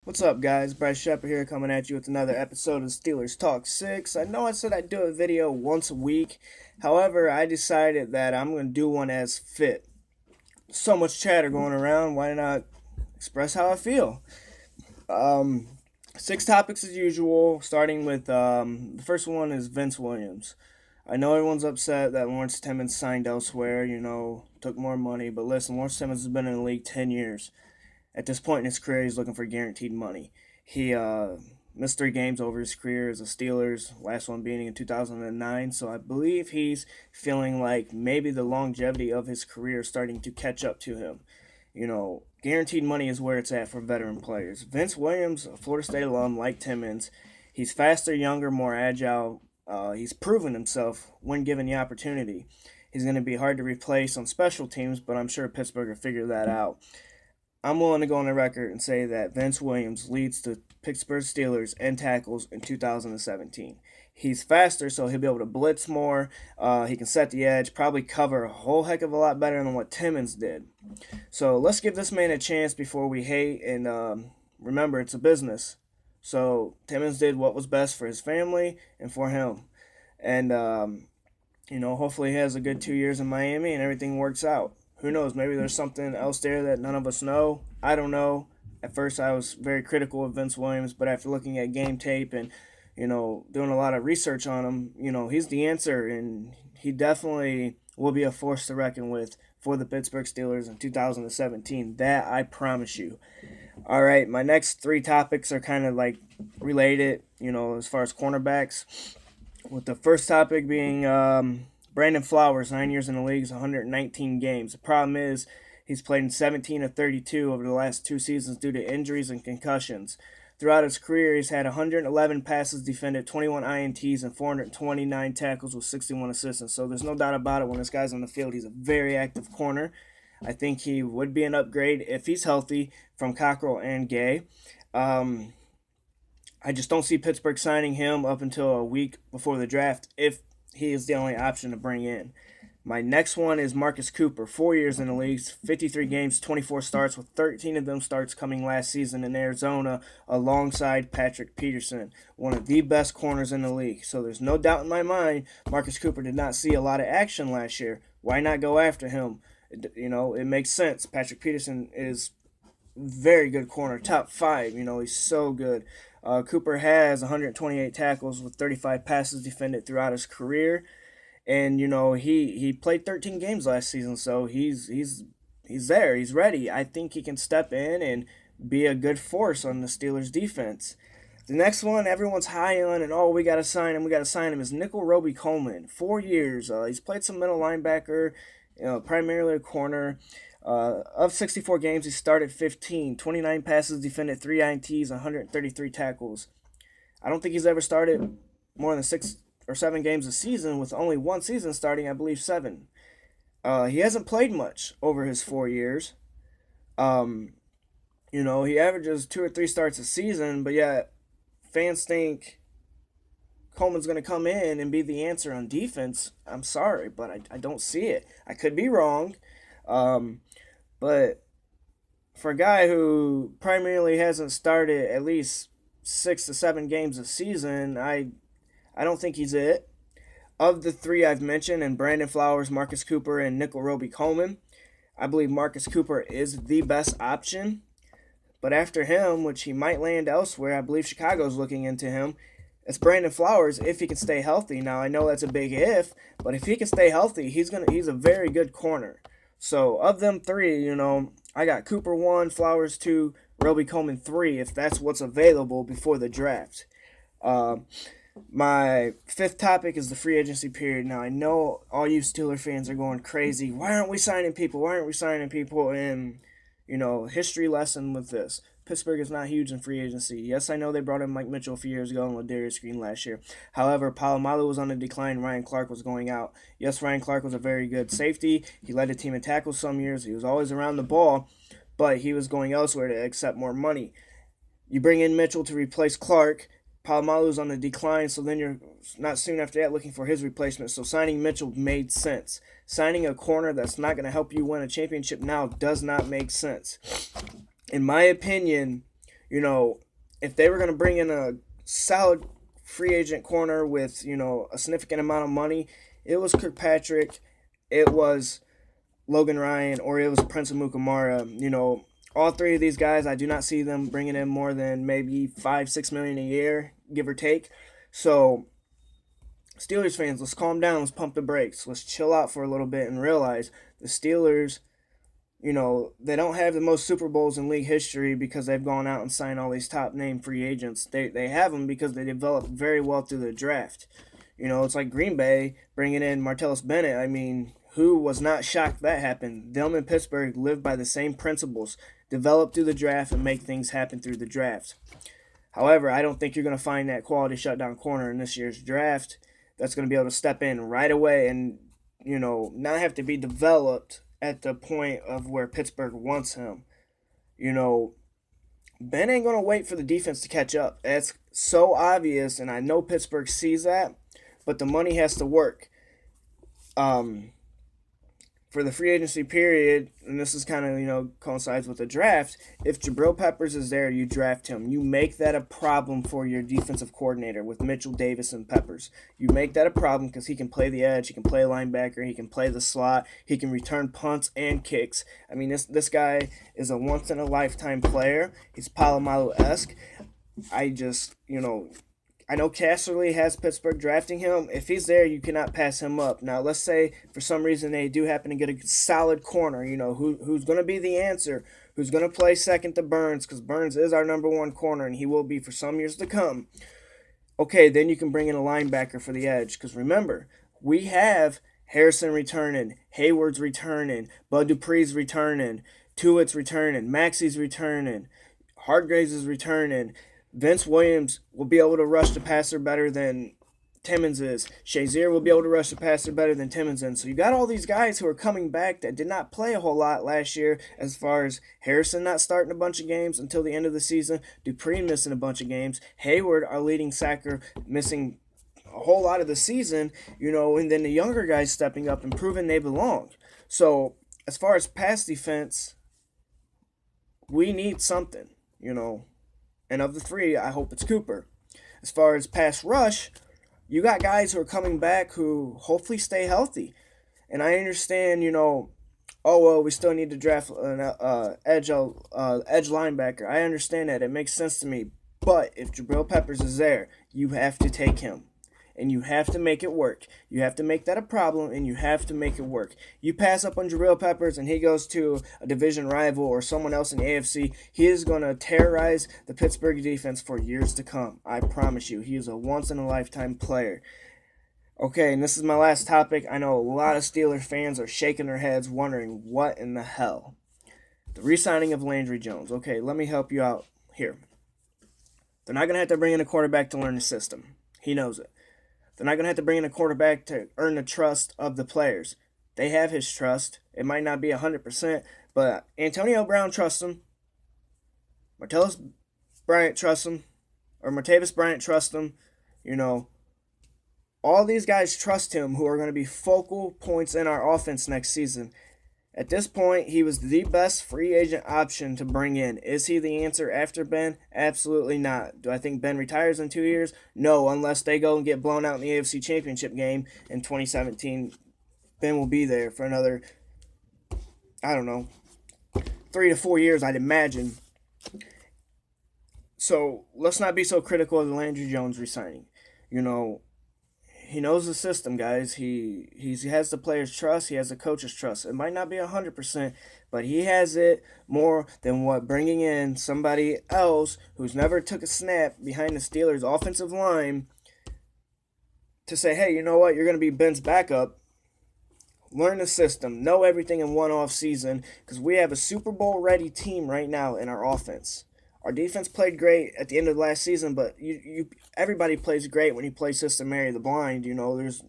What's up, guys? Bryce Shepard here coming at you with another episode of Steelers Talk 6. I know I said I'd do a video once a week. However, I decided that I'm going to do one as fit. So much chatter going around, why not express how I feel? Um, Six topics as usual, starting with the first one is Vince Williams. I know everyone's upset that Lawrence Timmons signed elsewhere, took more money, but listen, Lawrence Timmons has been in the league 10 years. At this point in his career, he's looking for guaranteed money. He missed 3 games over his career as a Steelers, last one being in 2009. So I believe he's feeling like maybe the longevity of his career is starting to catch up to him. Guaranteed money is where it's at for veteran players. Vince Williams, a Florida State alum like Timmons, he's faster, younger, more agile. He's proven himself when given the opportunity. He's going to be hard to replace on special teams, but I'm sure Pittsburgh will figure that out. I'm willing to go on the record and say that Vince Williams leads the Pittsburgh Steelers in tackles in 2017. He's faster, so he'll be able to blitz more. He can set the edge, probably cover a whole heck of a lot better than what Timmons did. So let's give this man a chance before we hate. And remember, it's a business. So Timmons did what was best for his family and for him. And, hopefully he has a good 2 years in Miami and everything works out. Who knows? Maybe there's something else there that none of us know. I don't know. At first, I was very critical of Vince Williams, but after looking at game tape and doing a lot of research on him, he's the answer, and he definitely will be a force to reckon with for the Pittsburgh Steelers in 2017. That I promise you. All right, my next 3 topics are kind of like related, as far as cornerbacks. With the first topic being Brandon Flowers, 9 years in the league, 119 games. The problem is he's played in 17 of 32 over the last 2 seasons due to injuries and concussions. Throughout his career, he's had 111 passes defended, 21 INTs, and 429 tackles with 61 assists. So there's no doubt about it, when this guy's on the field, he's a very active corner. I think he would be an upgrade if he's healthy from Cockrell and Gay. I just don't see Pittsburgh signing him up until a week before the draft if he is the only option to bring in. My next one is Marcus Cooper, 4 years in the league, 53 games, 24 starts, with 13 of them starts coming last season in Arizona alongside Patrick Peterson, one of the best corners in the league. So there's no doubt in my mind Marcus Cooper did not see a lot of action last year. Why not go after him? It makes sense. Patrick Peterson is very good corner, top 5. He's so good. Cooper has 128 tackles with 35 passes defended throughout his career, and he played 13 games last season, so he's there, he's ready. I think he can step in and be a good force on the Steelers defense. The next one everyone's high on, and we got to sign him, is Nickel Roby-Coleman. 4 years. He's played some middle linebacker, primarily a corner. Of 64 games, he started 15, 29 passes defended, 3 INTs, 133 tackles. I don't think he's ever started more than 6 or 7 games a season, with only one season starting, I believe, 7. He hasn't played much over his 4 years. He averages 2 or 3 starts a season, but yet fans think Coleman's going to come in and be the answer on defense. I'm sorry, but I don't see it. I could be wrong. But for a guy who primarily hasn't started at least 6 to 7 games a season, I don't think he's it. Of the 3 I've mentioned, and Brandon Flowers, Marcus Cooper, and Nickel Roby-Coleman, I believe Marcus Cooper is the best option. But after him, which he might land elsewhere, I believe Chicago's looking into him. It's Brandon Flowers if he can stay healthy. Now I know that's a big if, but if he can stay healthy, he's a very good corner. So of them 3, I got Cooper 1, Flowers 2, Roby-Coleman 3, if that's what's available before the draft. My 5th topic is the free agency period. Now I know all you Steeler fans are going crazy. Why aren't we signing people? Why aren't we signing people? And history lesson with this. Pittsburgh is not huge in free agency. Yes, I know they brought in Mike Mitchell a few years ago and Ladarius Green last year. However, Palomalu was on the decline. Ryan Clark was going out. Yes, Ryan Clark was a very good safety. He led the team in tackles some years. He was always around the ball, but he was going elsewhere to accept more money. You bring in Mitchell to replace Clark. Palomalu's on the decline, so then you're not soon after that looking for his replacement. So signing Mitchell made sense. Signing a corner that's not going to help you win a championship now does not make sense. In my opinion, You know, if they were going to bring in a solid free agent corner with, a significant amount of money, it was Kirkpatrick, it was Logan Ryan, or it was Prince Amukamara. All three of these guys, I do not see them bringing in more than maybe $5-6 million a year, give or take. So, Steelers fans, let's calm down. Let's pump the brakes. Let's chill out for a little bit and realize the Steelers, they don't have the most Super Bowls in league history because they've gone out and signed all these top name free agents. They have them because they developed very well through the draft. It's like Green Bay bringing in Martellus Bennett. I mean, who was not shocked that happened? Them and Pittsburgh live by the same principles: develop through the draft and make things happen through the draft. However, I don't think you're going to find that quality shutdown corner in this year's draft that's going to be able to step in right away and, not have to be developed at the point of where Pittsburgh wants him. Ben ain't going to wait for the defense to catch up. That's so obvious, and I know Pittsburgh sees that, but the money has to work. For the free agency period, and this is kind of, coincides with the draft, if Jabril Peppers is there, you draft him. You make that a problem for your defensive coordinator with Mitchell Davis and Peppers. You make that a problem because he can play the edge, he can play linebacker, he can play the slot, he can return punts and kicks. I mean, this guy is a once-in-a-lifetime player. He's Palomalu-esque. I know Casserly has Pittsburgh drafting him. If he's there, you cannot pass him up. Now, let's say for some reason they do happen to get a solid corner, who's going to be the answer, who's going to play second to Burns, because Burns is our number one corner, and he will be for some years to come. Okay, then you can bring in a linebacker for the edge, because remember, we have Harrison returning, Hayward's returning, Bud Dupree's returning, Tuitt's returning, Maxey's returning, Hargraves is returning. Vince Williams will be able to rush the passer better than Timmons is. Shazier will be able to rush the passer better than Timmons is. So you got all these guys who are coming back that did not play a whole lot last year, as far as Harrison not starting a bunch of games until the end of the season, Dupree missing a bunch of games, Hayward, our leading sacker, missing a whole lot of the season, and then the younger guys stepping up and proving they belong. So as far as pass defense, we need something, And of the three, I hope it's Cooper. As far as pass rush, you got guys who are coming back who hopefully stay healthy. And I understand, we still need to draft an edge linebacker. I understand that. It makes sense to me. But if Jabril Peppers is there, you have to take him. And you have to make it work. You have to make that a problem, and you have to make it work. You pass up on Jabril Peppers, and he goes to a division rival or someone else in the AFC, he is going to terrorize the Pittsburgh defense for years to come. I promise you. He is a once-in-a-lifetime player. Okay, and this is my last topic. I know a lot of Steelers fans are shaking their heads wondering what in the hell. The re-signing of Landry Jones. Okay, let me help you out here. They're not going to have to bring in a quarterback to learn the system. He knows it. They're not going to have to bring in a quarterback to earn the trust of the players. They have his trust. It might not be 100%, but Antonio Brown trusts him. Martavis Bryant trusts him. All these guys trust him who are going to be focal points in our offense next season. At this point, he was the best free agent option to bring in. Is he the answer after Ben? Absolutely not. Do I think Ben retires in 2 years? No, unless they go and get blown out in the AFC Championship game in 2017. Ben will be there for another, 3 to 4 years, I'd imagine. So let's not be so critical of the Landry Jones re-signing. He knows the system, guys. He has the players' trust. He has the coach's trust. It might not be 100%, but he has it more than what bringing in somebody else who's never took a snap behind the Steelers' offensive line to say, hey, you know what? You're going to be Ben's backup. Learn the system. Know everything in one off season, because we have a Super Bowl ready team right now in our offense. Our defense played great at the end of last season, but everybody plays great when you play System Mary the Blind. There's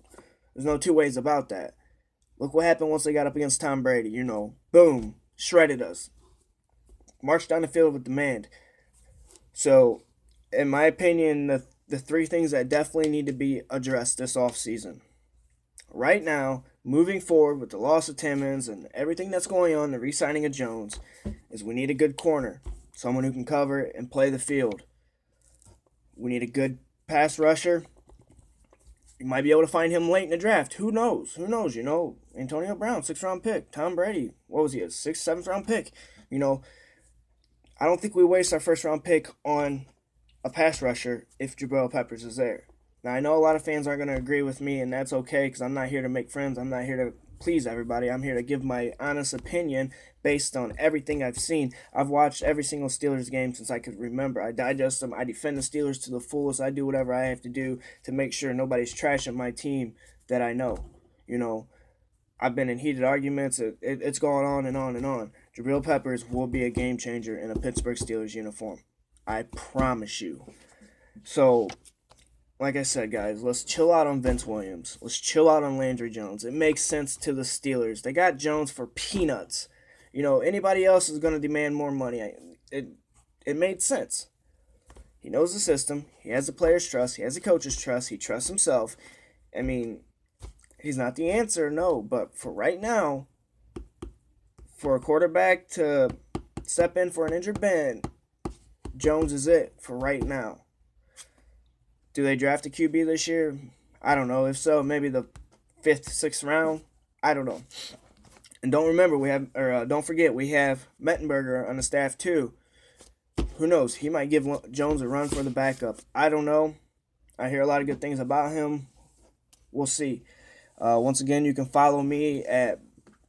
no two ways about that. Look what happened once they got up against Tom Brady. Boom, shredded us. Marched down the field with demand. So, in my opinion, the three things that definitely need to be addressed this offseason. Right now, moving forward with the loss of Timmons and everything that's going on, the re-signing of Jones, is we need a good corner. someone who can cover and play the field. We need a good pass rusher. You might be able to find him late in the draft. Who knows? Who knows? You know, Antonio Brown, 6th-round pick. Tom Brady, what was he, a 6th, 7th-round pick? You know, I don't think we waste our 1st-round pick on a pass rusher if Jabril Peppers is there. Now, I know a lot of fans aren't going to agree with me, and that's okay because I'm not here to make friends. I'm not here to please everybody. I'm here to give my honest opinion based on everything I've seen. I've watched every single Steelers game since I could remember. I digest them. I defend the Steelers to the fullest. I do whatever I have to do to make sure nobody's trashing my team that I know. You know, I've been in heated arguments. It's going on and on and on. Jabril Peppers will be a game changer in a Pittsburgh Steelers uniform. I promise you. So, like I said, guys, let's chill out on Vince Williams. Let's chill out on Landry Jones. It makes sense to the Steelers. They got Jones for peanuts. You know, anybody else is going to demand more money. It made sense. He knows the system. He has the players' trust. He has the coach's trust. He trusts himself. I mean, he's not the answer, no. But for right now, for a quarterback to step in for an injured Ben, Jones is it for right now. Do they draft a QB this year? I don't know. If so, maybe the 5th, 6th round. I don't know. And don't forget, we have Mettenberger on the staff too. Who knows? He might give Jones a run for the backup. I don't know. I hear a lot of good things about him. We'll see. Once again, you can follow me at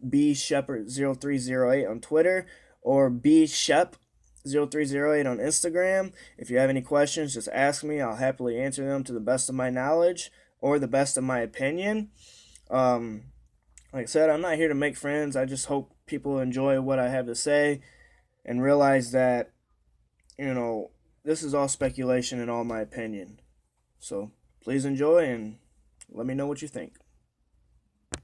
bshepard0308 on Twitter or bshep0308 on Instagram. If you have any questions, just ask me. I'll happily answer them to the best of my knowledge or the best of my opinion. Like I said, I'm not here to make friends. I just hope people enjoy what I have to say and realize that, you know, this is all speculation and all my opinion. So please enjoy and let me know what you think.